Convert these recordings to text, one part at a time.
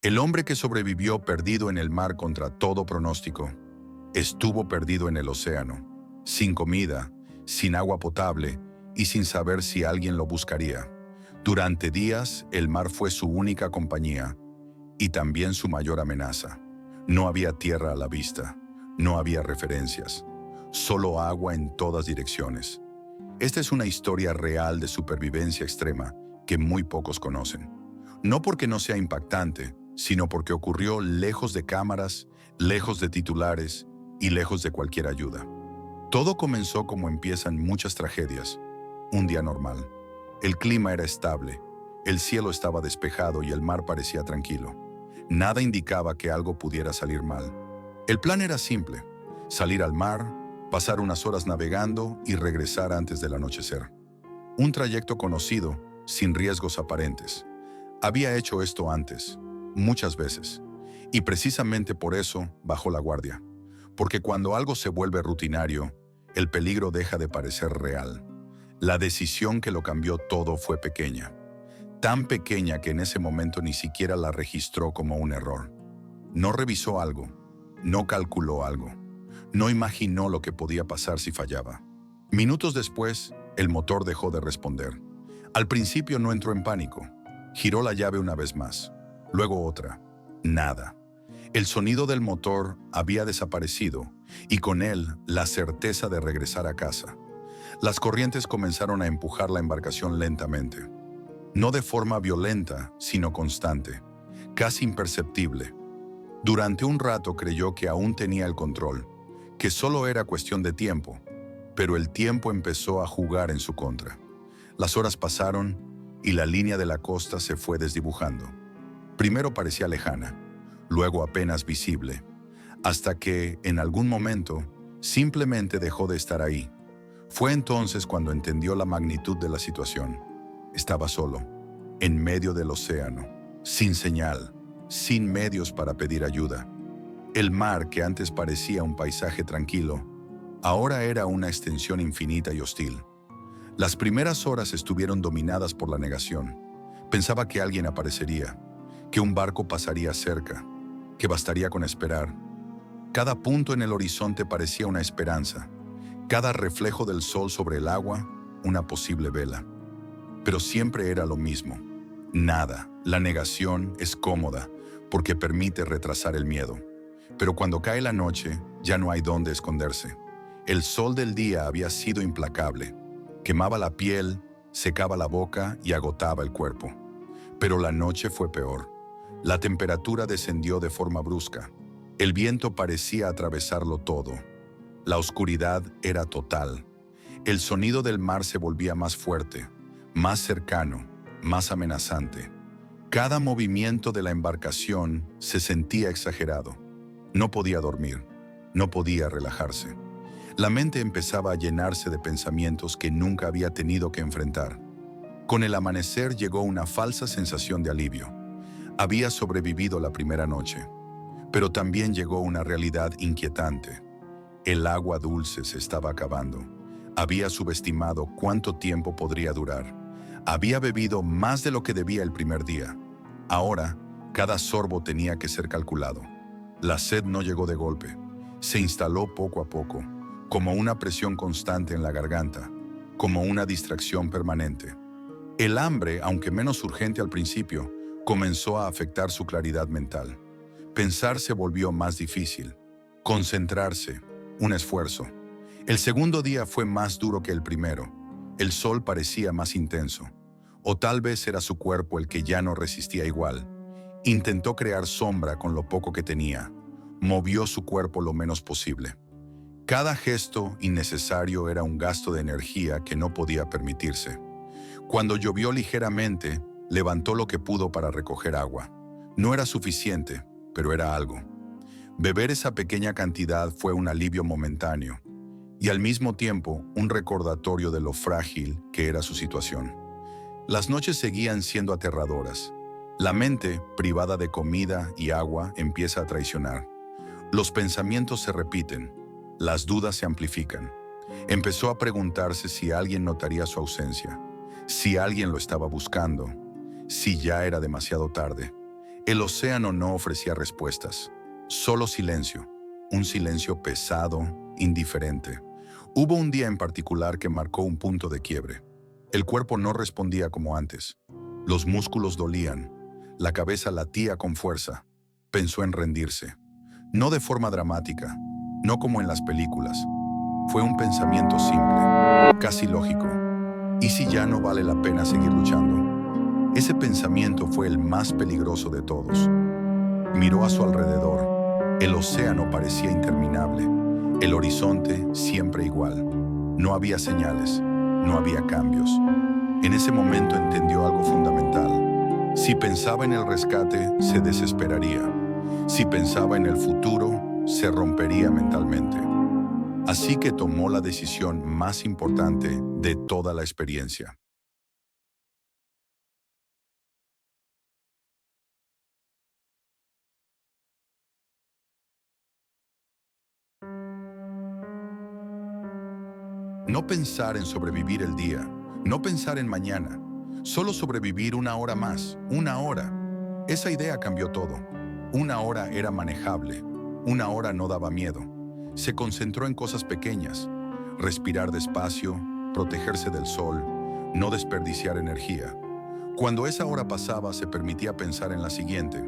El hombre que sobrevivió perdido en el mar contra todo pronóstico, estuvo perdido en el océano, sin comida, sin agua potable y sin saber si alguien lo buscaría. Durante días, el mar fue su única compañía y también su mayor amenaza. No había tierra a la vista, no había referencias, solo agua en todas direcciones. Esta es una historia real de supervivencia extrema que muy pocos conocen. No porque no sea impactante, sino porque ocurrió lejos de cámaras, lejos de titulares y lejos de cualquier ayuda. Todo comenzó como empiezan muchas tragedias. Un día normal. El clima era estable, el cielo estaba despejado y el mar parecía tranquilo. Nada indicaba que algo pudiera salir mal. El plan era simple: salir al mar, pasar unas horas navegando y regresar antes del anochecer. Un trayecto conocido, sin riesgos aparentes. Había hecho esto antes, muchas veces, y precisamente por eso bajó la guardia. Porque cuando algo se vuelve rutinario, el peligro deja de parecer real. La decisión que lo cambió todo fue pequeña. Tan pequeña que en ese momento ni siquiera la registró como un error. No revisó algo, no calculó algo, no imaginó lo que podía pasar si fallaba. Minutos después, el motor dejó de responder. Al principio no entró en pánico. Giró la llave una vez más, luego otra. Nada. El sonido del motor había desaparecido y con él la certeza de regresar a casa. Las corrientes comenzaron a empujar la embarcación lentamente. No de forma violenta, sino constante, casi imperceptible. Durante un rato creyó que aún tenía el control, que solo era cuestión de tiempo, pero el tiempo empezó a jugar en su contra. Las horas pasaron y la línea de la costa se fue desdibujando. Primero parecía lejana, luego apenas visible, hasta que, en algún momento, simplemente dejó de estar ahí. Fue entonces cuando entendió la magnitud de la situación. Estaba solo, en medio del océano, sin señal, sin medios para pedir ayuda. El mar, que antes parecía un paisaje tranquilo, ahora era una extensión infinita y hostil. Las primeras horas estuvieron dominadas por la negación. Pensaba que alguien aparecería, que un barco pasaría cerca, que bastaría con esperar. Cada punto en el horizonte parecía una esperanza, cada reflejo del sol sobre el agua, una posible vela. Pero siempre era lo mismo. Nada. La negación es cómoda porque permite retrasar el miedo. Pero cuando cae la noche, ya no hay dónde esconderse. El sol del día había sido implacable. Quemaba la piel, secaba la boca y agotaba el cuerpo. Pero la noche fue peor. La temperatura descendió de forma brusca. El viento parecía atravesarlo todo. La oscuridad era total. El sonido del mar se volvía más fuerte, más cercano, más amenazante. Cada movimiento de la embarcación se sentía exagerado. No podía dormir, no podía relajarse. La mente empezaba a llenarse de pensamientos que nunca había tenido que enfrentar. Con el amanecer llegó una falsa sensación de alivio. Había sobrevivido la primera noche, pero también llegó una realidad inquietante. El agua dulce se estaba acabando. Había subestimado cuánto tiempo podría durar. Había bebido más de lo que debía el primer día. Ahora, cada sorbo tenía que ser calculado. La sed no llegó de golpe. Se instaló poco a poco, como una presión constante en la garganta, como una distracción permanente. El hambre, aunque menos urgente al principio, comenzó a afectar su claridad mental. Pensar se volvió más difícil. Concentrarse, un esfuerzo. El segundo día fue más duro que el primero. El sol parecía más intenso. O tal vez era su cuerpo el que ya no resistía igual. Intentó crear sombra con lo poco que tenía. Movió su cuerpo lo menos posible. Cada gesto innecesario era un gasto de energía que no podía permitirse. Cuando llovió ligeramente, levantó lo que pudo para recoger agua. No era suficiente, pero era algo. Beber esa pequeña cantidad fue un alivio momentáneo y al mismo tiempo un recordatorio de lo frágil que era su situación. Las noches seguían siendo aterradoras. La mente, privada de comida y agua, empieza a traicionar. Los pensamientos se repiten, las dudas se amplifican. Empezó a preguntarse si alguien notaría su ausencia, si alguien lo estaba buscando, si ya era demasiado tarde. El océano no ofrecía respuestas, solo silencio, un silencio pesado, indiferente. Hubo un día en particular que marcó un punto de quiebre. El cuerpo no respondía como antes. Los músculos dolían, la cabeza latía con fuerza. Pensó en rendirse. No de forma dramática, no como en las películas. Fue un pensamiento simple, casi lógico. ¿Y si ya no vale la pena seguir luchando? Ese pensamiento fue el más peligroso de todos. Miró a su alrededor. El océano parecía interminable. El horizonte siempre igual. No había señales, no había cambios. En ese momento entendió algo fundamental. Si pensaba en el rescate, se desesperaría. Si pensaba en el futuro, se rompería mentalmente. Así que tomó la decisión más importante de toda la experiencia. No pensar en sobrevivir el día, no pensar en mañana, solo sobrevivir una hora más, una hora. Esa idea cambió todo. Una hora era manejable, una hora no daba miedo. Se concentró en cosas pequeñas, respirar despacio, protegerse del sol, no desperdiciar energía. Cuando esa hora pasaba, se permitía pensar en la siguiente.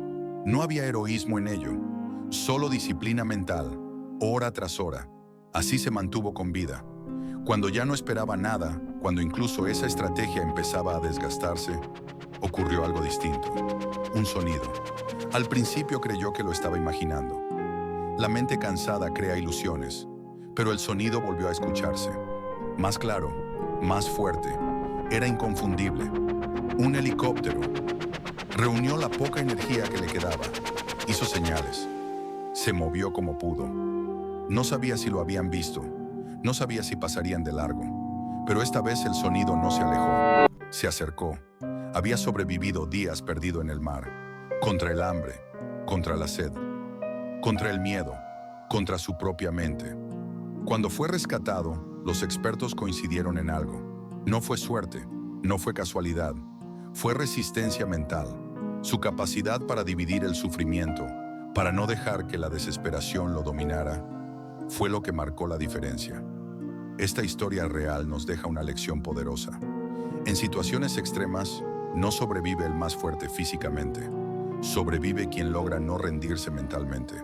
No había heroísmo en ello, solo disciplina mental, hora tras hora. Así se mantuvo con vida. Cuando ya no esperaba nada, cuando incluso esa estrategia empezaba a desgastarse, ocurrió algo distinto. Un sonido. Al principio creyó que lo estaba imaginando. La mente cansada crea ilusiones, pero el sonido volvió a escucharse. Más claro, más fuerte. Era inconfundible. Un helicóptero. Reunió la poca energía que le quedaba. Hizo señales. Se movió como pudo. No sabía si lo habían visto. No sabía si pasarían de largo. Pero esta vez el sonido no se alejó. Se acercó. Había sobrevivido días perdido en el mar. Contra el hambre, contra la sed, contra el miedo, contra su propia mente. Cuando fue rescatado, los expertos coincidieron en algo. No fue suerte, no fue casualidad, fue resistencia mental. Su capacidad para dividir el sufrimiento, para no dejar que la desesperación lo dominara, fue lo que marcó la diferencia. Esta historia real nos deja una lección poderosa. En situaciones extremas, no sobrevive el más fuerte físicamente. Sobrevive quien logra no rendirse mentalmente.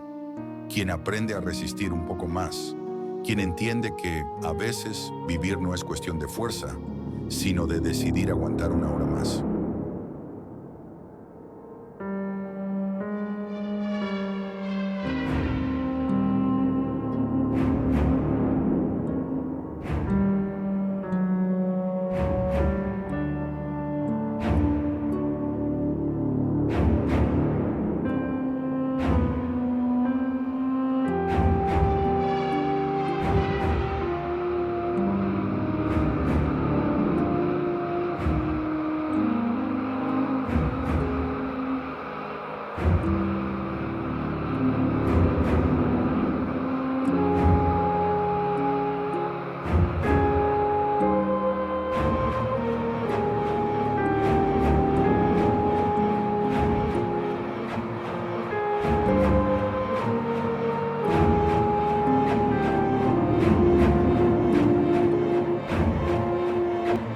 Quien aprende a resistir un poco más. Quien entiende que, a veces, vivir no es cuestión de fuerza, sino de decidir aguantar una hora más.